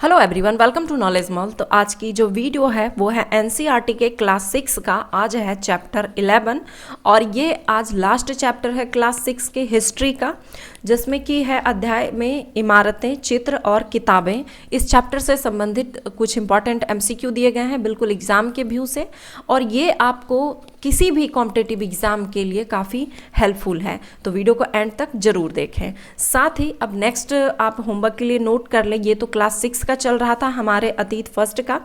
Hello everyone, welcome to Knowledge Mall. तो आज की जो वीडियो है वो है एनसीईआरटी के क्लास 6 का। आज है चैप्टर 11 और ये आज लास्ट चैप्टर है क्लास 6 के हिस्ट्री का, जिसमें कि है अध्याय में इमारतें, चित्र और किताबें। इस चैप्टर से संबंधित कुछ इंपॉर्टेंट एमसीक्यू दिए गए हैं बिल्कुल एग्जाम के व्यू से, और ये आपको किसी भी कॉम्पिटिटिव एग्जाम के लिए काफ़ी हेल्पफुल है। तो वीडियो को एंड तक जरूर देखें। साथ ही अब नेक्स्ट आप होमवर्क के लिए नोट कर लें, ये तो क्लास 6 का चल रहा था हमारे अतीत फर्स्ट का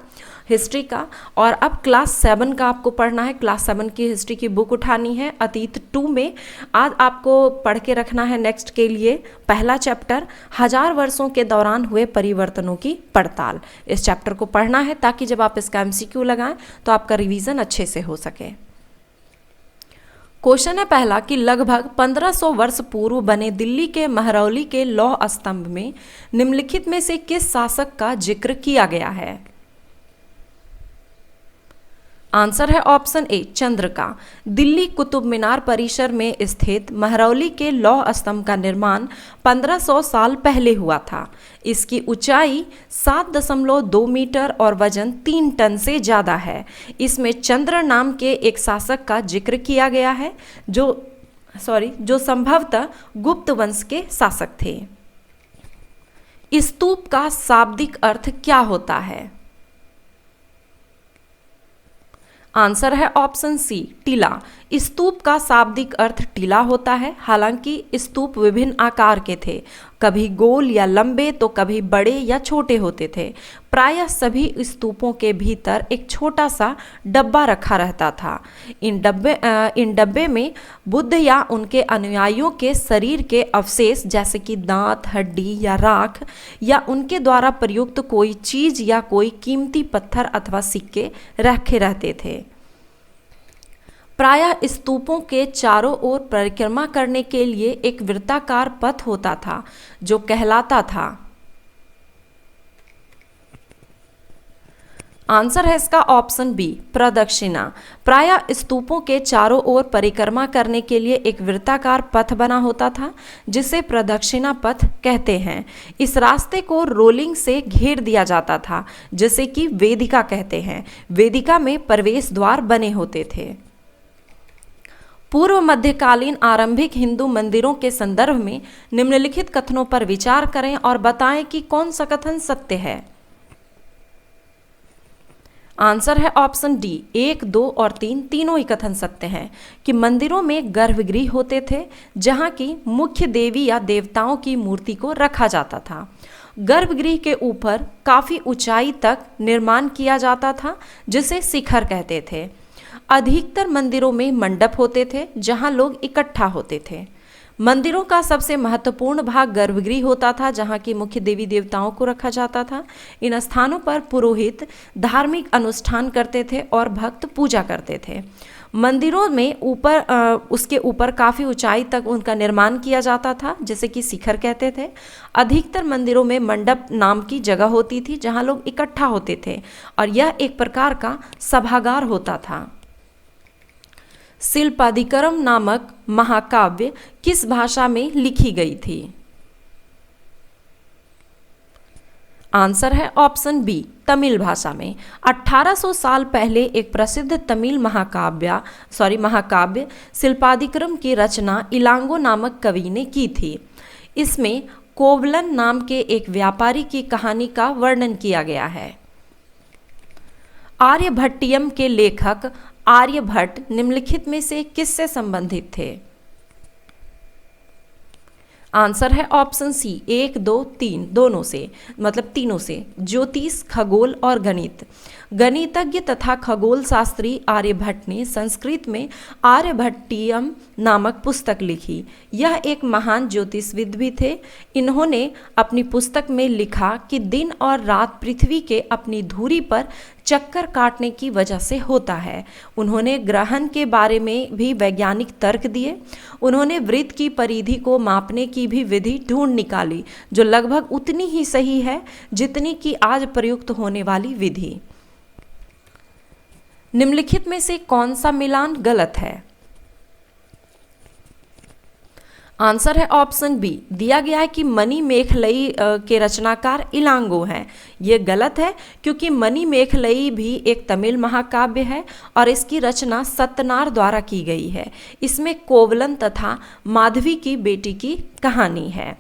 हिस्ट्री का, और अब क्लास 7 का आपको पढ़ना है। क्लास 7 की हिस्ट्री की बुक उठानी है अतीत 2 में। आज आपको पढ़ के रखना है नेक्स्ट के लिए पहला चैप्टर, 1000 वर्षों के दौरान हुए परिवर्तनों की पड़ताल। इस चैप्टर को पढ़ना है ताकि जब आप इसका एमसीक्यू लगाएं तो आपका रिवीजन अच्छे से हो सके। क्वेश्चन है पहला कि लगभग 1500 वर्ष पूर्व बने दिल्ली के महरौली के लौह स्तंभ में निम्नलिखित में से किस शासक का जिक्र किया गया है? आंसर है ऑप्शन ए, चंद्र का। दिल्ली कुतुब मीनार परिसर में स्थित महरौली के लौह स्तंभ का निर्माण 1500 साल पहले हुआ था। इसकी ऊंचाई 7.2 मीटर और वजन 3 टन से ज़्यादा है। इसमें चंद्र नाम के एक शासक का जिक्र किया गया है जो संभवतः गुप्त वंश के शासक थे। स्तूप का शाब्दिक अर्थ क्या होता है? आंसर है ऑप्शन सी, टीला। स्तूप का शाब्दिक अर्थ टीला होता है। हालांकि स्तूप विभिन्न आकार के थे, कभी गोल या लंबे तो कभी बड़े या छोटे होते थे। प्रायः सभी स्तूपों के भीतर एक छोटा सा डब्बा रखा रहता था। इन डब्बे में बुद्ध या उनके अनुयायियों के शरीर के अवशेष जैसे कि दांत, हड्डी या राख या उनके द्वारा प्रयुक्त कोई चीज या कोई कीमती पत्थर अथवा सिक्के रखे रहते थे। प्रायः स्तूपों के चारों ओर परिक्रमा करने के लिए एक वृत्ताकार पथ होता था जो कहलाता था। आंसर है इसका ऑप्शन बी, प्रदक्षिणा। प्रायः स्तूपों के चारों ओर परिक्रमा करने के लिए एक वृत्ताकार पथ बना होता था जिसे प्रदक्षिणा पथ कहते हैं। इस रास्ते को रोलिंग से घेर दिया जाता था जिसे कि वेदिका कहते हैं। वेदिका में प्रवेश द्वार बने होते थे। पूर्व मध्यकालीन आरंभिक हिंदू मंदिरों के संदर्भ में निम्नलिखित कथनों पर विचार करें और बताएं कि कौन सा कथन सत्य है। आंसर है ऑप्शन डी, 1, 2 और 3 तीनों ही कथन सत्य हैं कि मंदिरों में गर्भगृह होते थे जहां की मुख्य देवी या देवताओं की मूर्ति को रखा जाता था। गर्भगृह के ऊपर काफी ऊंचाई तक निर्माण किया जाता था जिसे शिखर कहते थे। अधिकतर मंदिरों में मंडप होते थे जहां लोग इकट्ठा होते थे। मंदिरों का सबसे महत्वपूर्ण भाग गर्भगृह होता था जहां की मुख्य देवी देवताओं को रखा जाता था। इन स्थानों पर पुरोहित धार्मिक अनुष्ठान करते थे और भक्त पूजा करते थे। मंदिरों में उसके ऊपर काफ़ी ऊंचाई तक उनका निर्माण किया जाता था जिसे कि शिखर कहते थे। अधिकतर मंदिरों में मंडप नाम की जगह होती थी जहां लोग इकट्ठा होते थे और यह एक प्रकार का सभागार होता था। शिल्पादिकरम नामक महाकाव्य किस भाषा में लिखी गई थी? आंसर है ऑप्शन बी, तमिल भाषा में। 1800 साल पहले एक प्रसिद्ध तमिल महाकाव्य शिल्पादिकरम की रचना इलांगो नामक कवि ने की थी। इसमें कोवलन नाम के एक व्यापारी की कहानी का वर्णन किया गया है। आर्यभट्टियम के लेखक आर्यभट्ट निम्नलिखित में से किससे संबंधित थे? आंसर है ऑप्शन सी, 1, 2, 3 दोनों से, मतलब तीनों से। ज्योतिष, खगोल और गणित। गणितज्ञ तथा खगोल शास्त्री आर्यभट्ट ने संस्कृत में आर्यभट्टियम नामक पुस्तक लिखी। यह एक महान ज्योतिषविद भी थे। इन्होंने अपनी पुस्तक में लिखा कि दिन और रात पृथ्वी के अपनी धुरी पर चक्कर काटने की वजह से होता है। उन्होंने ग्रहण के बारे में भी वैज्ञानिक तर्क दिए। उन्होंने वृत्त की परिधि को मापने की भी विधि ढूंढ निकाली जो लगभग उतनी ही सही है जितनी कि आज प्रयुक्त होने वाली विधि। निम्नलिखित में से कौन सा मिलान गलत है? आंसर है ऑप्शन बी। दिया गया है कि मणि मेखलई के रचनाकार इलांगो हैं। ये गलत है, क्योंकि मणि मेखलई भी एक तमिल महाकाव्य है और इसकी रचना सत्तनार द्वारा की गई है। इसमें कोवलन तथा माधवी की बेटी की कहानी है।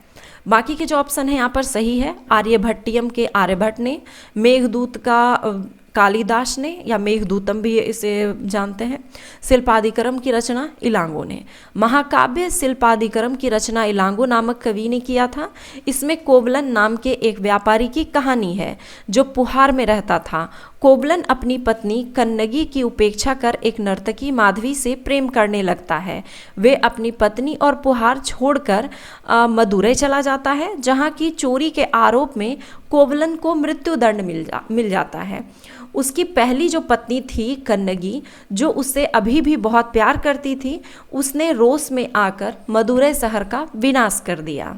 बाकी के जो ऑप्शन है यहाँ पर सही है। आर्यभट्टियम के आर्यभट्ट ने, मेघदूत का कालिदास ने, या मेघदूतम भी इसे जानते हैं, शिल्पादिकरम की रचना इलांगो ने। महाकाव्य शिल्पादिकरम की रचना इलांगो नामक कवि ने किया था। इसमें कोवलन नाम के एक व्यापारी की कहानी है जो पुहार में रहता था। कोवलन अपनी पत्नी कन्नगी की उपेक्षा कर एक नर्तकी माधवी से प्रेम करने लगता है। वे अपनी पत्नी और पुहार छोड़कर मदुरै चला जाता है, जहाँ की चोरी के आरोप में कोवलन को मृत्युदंड मिल जाता है। उसकी पहली जो पत्नी थी कन्नगी, जो उससे अभी भी बहुत प्यार करती थी, उसने रोष में आकर मदुरै शहर का विनाश कर दिया।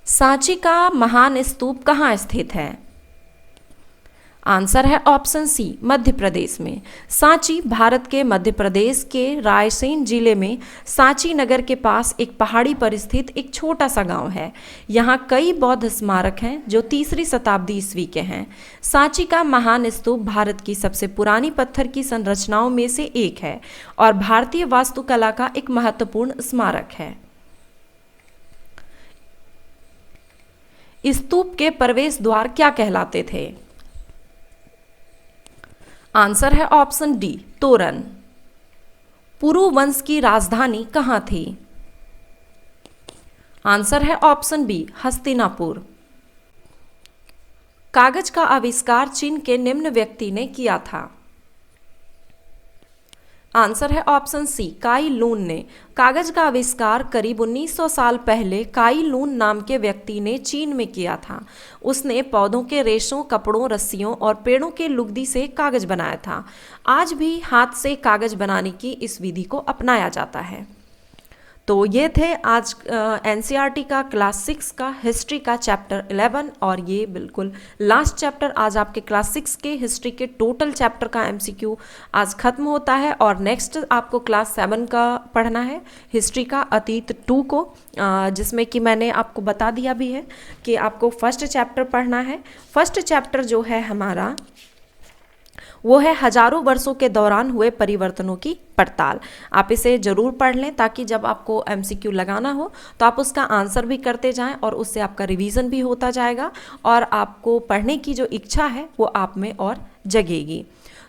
सांची का महान स्तूप कहाँ स्थित है? आंसर है ऑप्शन सी, मध्य प्रदेश में। सांची भारत के मध्य प्रदेश के रायसेन जिले में सांची नगर के पास एक पहाड़ी पर स्थित एक छोटा सा गांव है। यहाँ कई बौद्ध स्मारक हैं जो 3री शताब्दी ईस्वी के हैं। सांची का महान स्तूप भारत की सबसे पुरानी पत्थर की संरचनाओं में से एक है और भारतीय वास्तुकला का एक महत्वपूर्ण स्मारक है। स्तूप के प्रवेश द्वार क्या कहलाते थे? आंसर है ऑप्शन डी, तोरण। पुरु वंश की राजधानी कहाँ थी? आंसर है ऑप्शन बी, हस्तिनापुर। कागज का आविष्कार चीन के निम्न व्यक्ति ने किया था? आंसर है ऑप्शन सी, काई लून ने। कागज का आविष्कार करीब 1900 साल पहले काई लून नाम के व्यक्ति ने चीन में किया था। उसने पौधों के रेशों, कपड़ों, रस्सियों और पेड़ों के लुगदी से कागज बनाया था। आज भी हाथ से कागज बनाने की इस विधि को अपनाया जाता है। तो ये थे आज एनसीईआरटी का क्लास 6 का हिस्ट्री का चैप्टर 11, और ये बिल्कुल लास्ट चैप्टर आज आपके क्लास 6 के हिस्ट्री के टोटल चैप्टर का एमसीक्यू आज खत्म होता है। और नेक्स्ट आपको क्लास 7 का पढ़ना है, हिस्ट्री का अतीत 2 को, जिसमें कि मैंने आपको बता दिया भी है कि आपको फर्स्ट चैप्टर पढ़ना है। फर्स्ट चैप्टर जो है हमारा वो है हजारों वर्षों के दौरान हुए परिवर्तनों की पड़ताल। आप इसे जरूर पढ़ लें ताकि जब आपको एमसीक्यू लगाना हो तो आप उसका आंसर भी करते जाएं और उससे आपका रिवीजन भी होता जाएगा और आपको पढ़ने की जो इच्छा है वो आप में और जगेगी।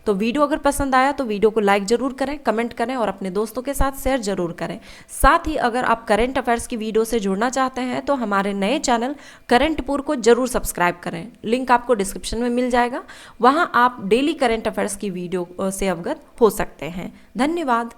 तो वीडियो अगर पसंद आया तो वीडियो को लाइक जरूर करें, कमेंट करें और अपने दोस्तों के साथ शेयर जरूर करें। साथ ही अगर आप करंट अफेयर्स की वीडियो से जुड़ना चाहते हैं तो हमारे नए चैनल करंटपुर को जरूर सब्सक्राइब करें। लिंक आपको डिस्क्रिप्शन में मिल जाएगा, वहां आप डेली करंट अफेयर्स की वीडियो से अवगत हो सकते हैं। धन्यवाद।